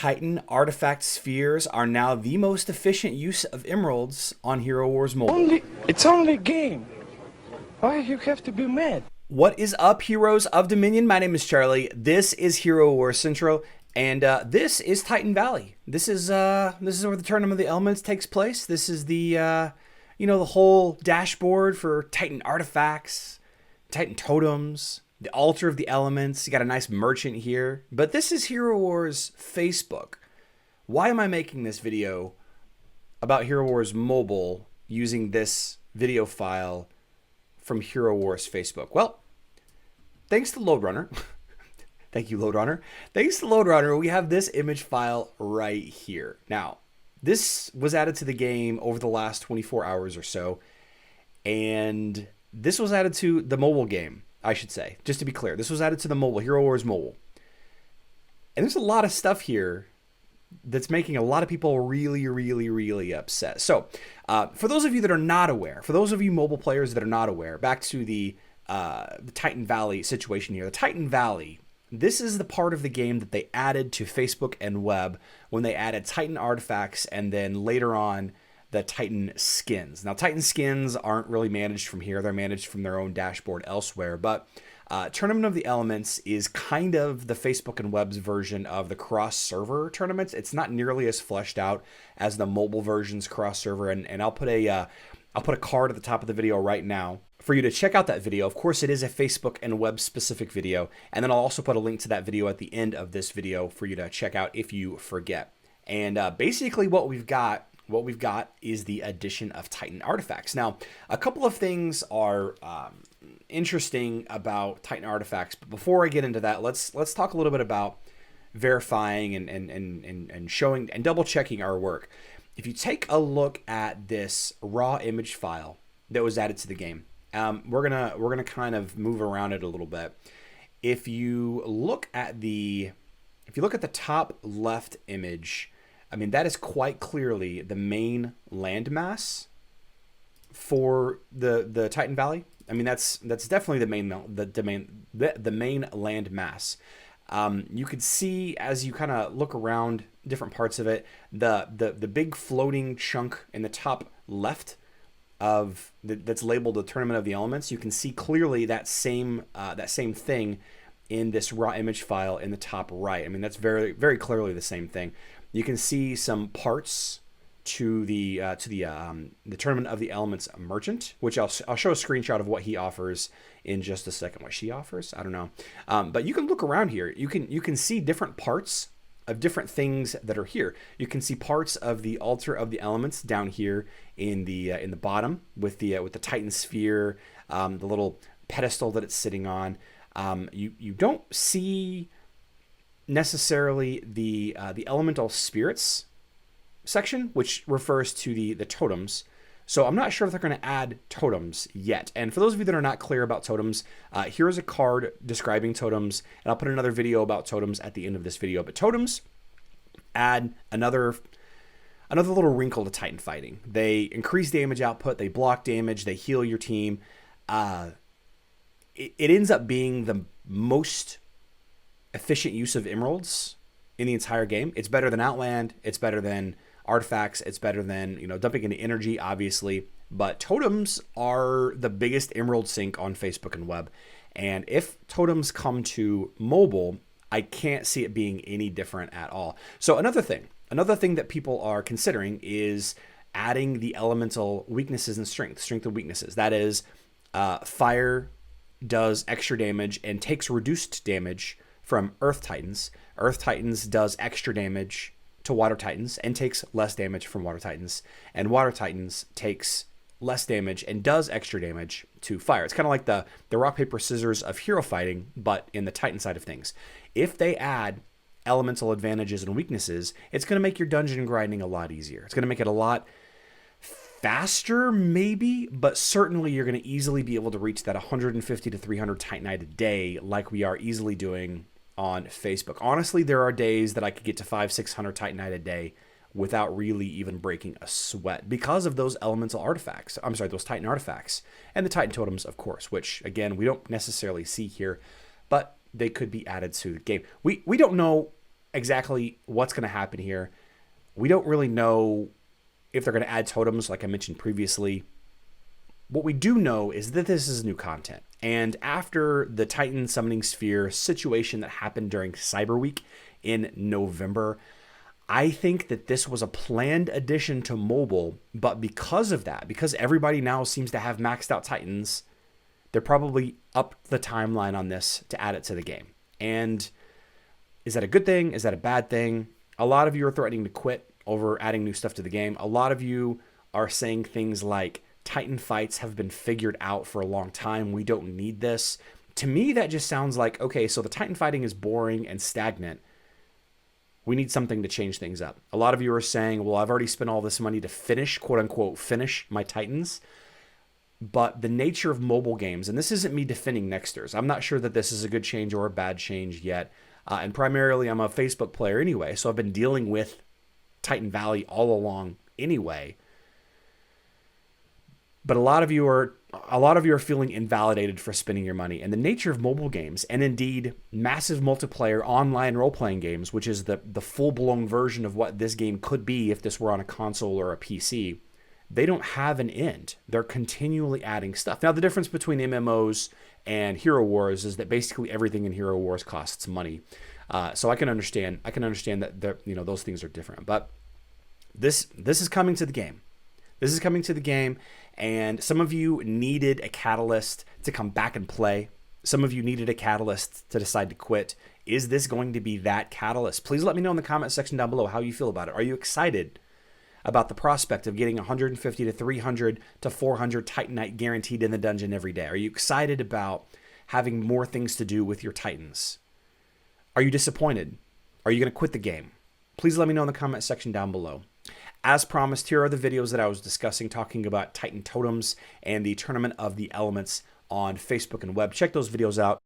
Titan artifact spheres are now the most efficient use of emeralds on Hero Wars Mobile. It's only a game. Why you have to be mad? What is up, heroes of Dominion? My name is Charlie. This is Hero Wars Central, and this is Titan Valley. This is where the Tournament of the Elements takes place. This is the the whole dashboard for Titan artifacts, Titan Totems, the Altar of the Elements. You got a nice merchant here. But this is Hero Wars Facebook. Why am I making this video about Hero Wars Mobile using this video file from Hero Wars Facebook? Well, thanks to LoadRunner. Thank you, LoadRunner. Thanks to LoadRunner, we have this image file right here. Now, this was added to the game over the last 24 hours or so, and this was added to the mobile game, I should say. Just to be clear, this was added to the mobile, Hero Wars Mobile. And there's a lot of stuff here that's making a lot of people really, really, really upset. So, for those of you that are not aware, for those of you mobile players that are not aware, back to the Titan Valley situation here. The Titan Valley, this is the part of the game that they added to Facebook and web when they added Titan artifacts and then later on the Titan skins. Now, Titan skins aren't really managed from here. They're managed from their own dashboard elsewhere. But Tournament of the Elements is kind of the Facebook and web's version of the cross-server tournaments. It's not nearly as fleshed out as the mobile version's cross-server. And I'll put a card at the top of the video right now for you to check out that video. Of course, it is a Facebook and web specific video. And then I'll also put a link to that video at the end of this video for you to check out if you forget. And basically what we've got is the addition of Titan artifacts. Now, a couple of things are interesting about Titan artifacts, but before I get into that, let's talk a little bit about verifying and showing and double checking our work. If you take a look at this raw image file that was added to the game, we're gonna kind of move around it a little bit. If you look at the top left image, I mean, that is quite clearly the main landmass for the Titan Valley. I mean, that's definitely the main landmass. You could see as you kind of look around different parts of it, the big floating chunk in the top left of that's labeled the Tournament of the Elements. You can see clearly that same thing in this raw image file in the top right. I mean, that's very, very clearly the same thing. You can see some parts to the Tournament of the Elements merchant, which I'll show a screenshot of what he offers in just a second. What she offers, I don't know, but you can look around here. You can see different parts of different things that are here. You can see parts of the Altar of the Elements down here in the bottom with the Titan sphere, the little pedestal that it's sitting on. You don't see necessarily the elemental spirits section, which refers to the totems. So I'm not sure if they're going to add totems yet. And for those of you that are not clear about totems, here is a card describing totems, and I'll put another video about totems at the end of this video. But totems add another little wrinkle to Titan fighting. They increase damage output, they block damage, they heal your team. It ends up being the most efficient use of emeralds in the entire game. It's better than Outland. It's better than artifacts. It's better than, dumping into energy, obviously. But totems are the biggest emerald sink on Facebook and web. And if totems come to mobile, I can't see it being any different at all. So another thing that people are considering is adding the elemental weaknesses and strength and weaknesses. That is, fire does extra damage and takes reduced damage from Earth Titans. Earth Titans does extra damage to Water Titans and takes less damage from Water Titans. And Water Titans takes less damage and does extra damage to fire. It's kind of like the rock, paper, scissors of hero fighting, but in the Titan side of things. If they add elemental advantages and weaknesses, it's going to make your dungeon grinding a lot easier. It's going to make it a lot faster, maybe, but certainly you're going to easily be able to reach that 150 to 300 Titanite a day like we are easily doing on Facebook. Honestly, there are days that I could get to 500-600 Titanite a day without really even breaking a sweat because of those elemental artifacts. I'm sorry, those Titan artifacts and the Titan Totems, of course, which again, we don't necessarily see here, but they could be added to the game. We don't know exactly what's going to happen here. We don't really know if they're going to add totems, like I mentioned previously. What we do know is that this is new content. And after the Titan Summoning Sphere situation that happened during Cyber Week in November, I think that this was a planned addition to mobile, but because of that, because everybody now seems to have maxed out Titans, they're probably up the timeline on this to add it to the game. And is that a good thing? Is that a bad thing? A lot of you are threatening to quit over adding new stuff to the game. A lot of you are saying things like Titan fights have been figured out for a long time. We don't need this. To me, that just sounds like, okay, so the Titan fighting is boring and stagnant. We need something to change things up. A lot of you are saying, well, I've already spent all this money to finish, quote unquote, finish my Titans. But the nature of mobile games, and this isn't me defending Nexters. I'm not sure that this is a good change or a bad change yet. And primarily, I'm a Facebook player anyway, so I've been dealing with Titan Valley all along anyway. But a lot of you are feeling invalidated for spending your money. And the nature of mobile games, and indeed massive multiplayer online role-playing games, which is the full-blown version of what this game could be if this were on a console or a PC, they don't have an end. They're continually adding stuff. Now, the difference between MMOs and Hero Wars is that basically everything in Hero Wars costs money. So I can understand that those things are different. But this is coming to the game. This is coming to the game, and some of you needed a catalyst to come back and play. Some of you needed a catalyst to decide to quit. Is this going to be that catalyst? Please let me know in the comment section down below how you feel about it. Are you excited about the prospect of getting 150 to 300 to 400 Titanite guaranteed in the dungeon every day? Are you excited about having more things to do with your Titans? Are you disappointed? Are you going to quit the game? Please let me know in the comment section down below. As promised, here are the videos that I was discussing, talking about Titan Totems and the Tournament of the Elements on Facebook and web. Check those videos out.